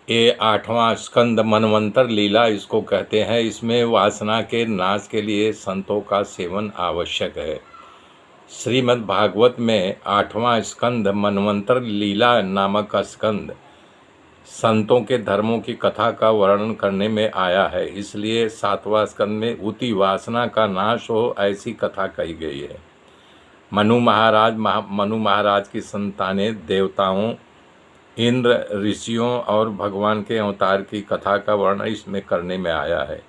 ये 8वां स्कंद मनवंतर लीला इसको कहते हैं। इसमें वासना के नाश के लिए संतों का सेवन आवश्यक है। श्रीमद् भागवत में 8वां स्कंद मनवंतर लीला नामक स्कंद संतों के धर्मों की कथा का वर्णन करने में आया है। इसलिए 7वां स्कंद में उति वासना का नाश हो ऐसी कथा कही गई है। मनु महाराज की संतानें देवताओं, इंद्र, ऋषियों और भगवान के अवतार की कथा का वर्णन इसमें करने में आया है।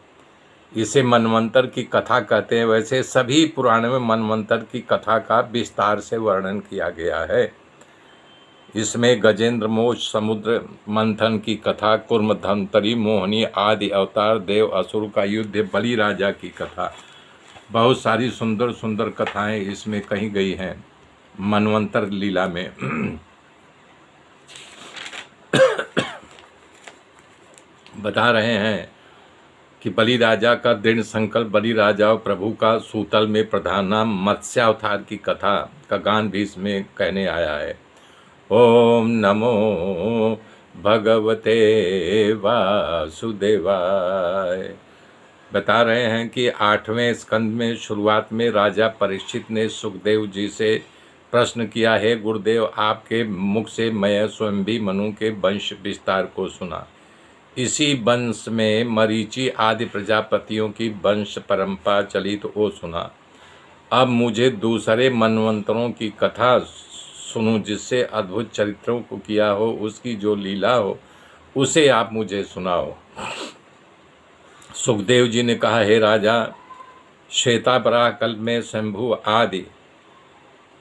इसे मनवंतर की कथा कहते हैं। वैसे सभी पुराणों में मनवंतर की कथा का विस्तार से वर्णन किया गया है। इसमें गजेंद्र मोक्ष, समुद्र मंथन की कथा, कुर्म धन्वंतरि, मोहिनी आदि अवतार, देव असुर का युद्ध, बलि राजा की कथा, बहुत सारी सुंदर सुंदर कथाएं इसमें कही गई हैं मनवंतर लीला में। बता रहे हैं कि बलि राजा का दृढ़ संकल्प, बलि राजा और प्रभु का सूतल में प्रधान नाम, मत्स्यावतार की कथा का गान भी इसमें कहने आया है। ओम नमो भगवते वासुदेवाय। बता रहे हैं कि 8वें स्कंद में शुरुआत में राजा परीक्षित ने सुखदेव जी से प्रश्न किया, है गुरुदेव, आपके मुख से मैं स्वयं भी मनु के वंश विस्तार को सुना। इसी वंश में मरीचि आदि प्रजापतियों की वंश परंपरा चलित हो सुना। अब मुझे दूसरे मनवंतरों की कथा सुनूं, जिससे अद्भुत चरित्रों को किया हो, उसकी जो लीला हो उसे आप मुझे सुनाओ। सुखदेव जी ने कहा, हे राजा, श्वेतावराह कल्प में शंभु आदि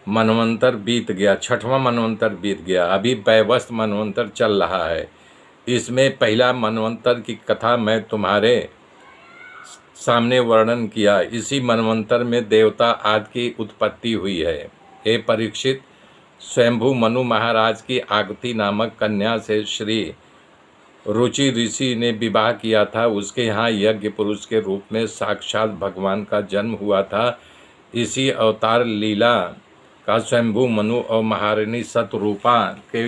मनवंतर बीत गया, 6वां मनवंतर बीत गया, अभी वैवस्वत मनवंतर चल रहा है। इसमें पहला मनवंतर की कथा मैं तुम्हारे सामने वर्णन किया। इसी मनवंतर में देवता आदि की उत्पत्ति हुई है। हे परीक्षित, स्वयंभू मनु महाराज की आगति नामक कन्या से श्री रुचि ऋषि ने विवाह किया था। उसके यहाँ यज्ञ पुरुष के रूप में साक्षात भगवान का जन्म हुआ था। इसी अवतार लीला का स्वयंभू मनु और महारानी सतरूपा के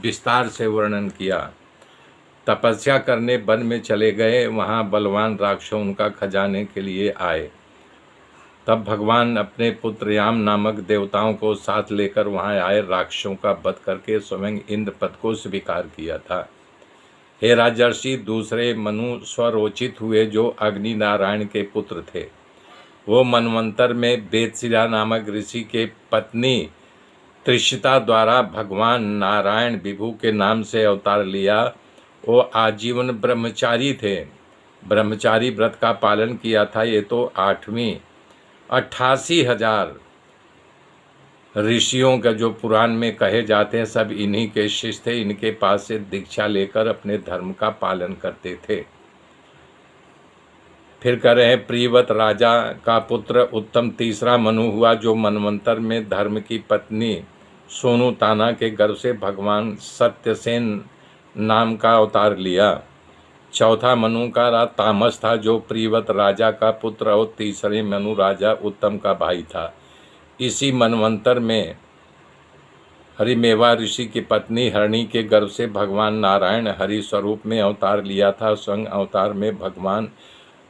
विस्तार से वर्णन किया। तपस्या करने वन में चले गए, वहाँ बलवान राक्षस उनका खजाने के लिए आए। तब भगवान अपने पुत्र याम नामक देवताओं को साथ लेकर वहाँ आए। राक्षसों का वध करके स्वयं इंद्र पद को स्वीकार किया था। हे राजर्षि, दूसरे मनु स्वरोचित हुए जो अग्नि नारायण के पुत्र थे। वो मनवंतर में वेदशिला नामक ऋषि के पत्नी त्रिषिता द्वारा भगवान नारायण विभु के नाम से अवतार लिया। वो आजीवन ब्रह्मचारी थे, ब्रह्मचारी व्रत का पालन किया था। ये तो 88,000 ऋषियों का जो पुराण में कहे जाते हैं, सब इन्हीं के शिष्य थे। इनके पास से दीक्षा लेकर अपने धर्म का पालन करते थे। फिर कह रहे हैं, प्रियव्रत राजा का पुत्र उत्तम तीसरा मनु हुआ, जो मनवंतर में धर्म की पत्नी सोनू ताना के गर्भ से भगवान सत्यसेन नाम का अवतार लिया। चौथा मनु का राज तामस था, जो प्रियव्रत राजा का पुत्र और तीसरे मनु राजा उत्तम का भाई था। इसी मनवंतर में हरिमेवा ऋषि की पत्नी हरणी के गर्भ से भगवान नारायण हरि स्वरूप में अवतार लिया था। स्वयं अवतार में भगवान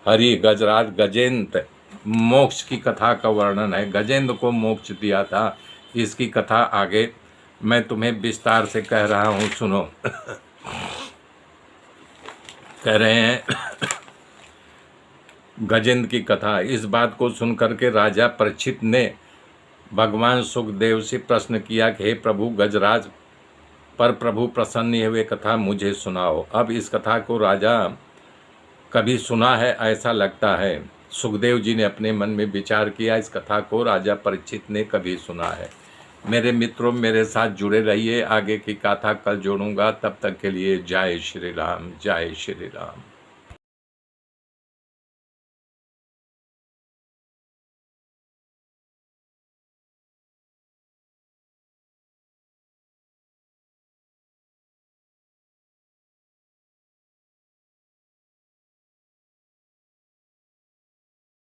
हरि गजराज गजेंद्र मोक्ष की कथा का वर्णन है। गजेंद्र को मोक्ष दिया था। इसकी कथा आगे मैं तुम्हें विस्तार से कह रहा हूँ, सुनो। कह रहे हैं गजेंद्र की कथा। इस बात को सुनकर के राजा परीक्षित ने भगवान सुखदेव से प्रश्न किया कि हे प्रभु, गजराज पर प्रभु प्रसन्न हुए कथा मुझे सुनाओ। अब इस कथा को राजा कभी सुना है ऐसा लगता है। सुखदेव जी ने अपने मन में विचार किया, इस कथा को राजा परीक्षित ने कभी सुना है। मेरे मित्रों, मेरे साथ जुड़े रहिए। आगे की कथा कल जोड़ूंगा। तब तक के लिए जय श्री राम, जय श्री राम।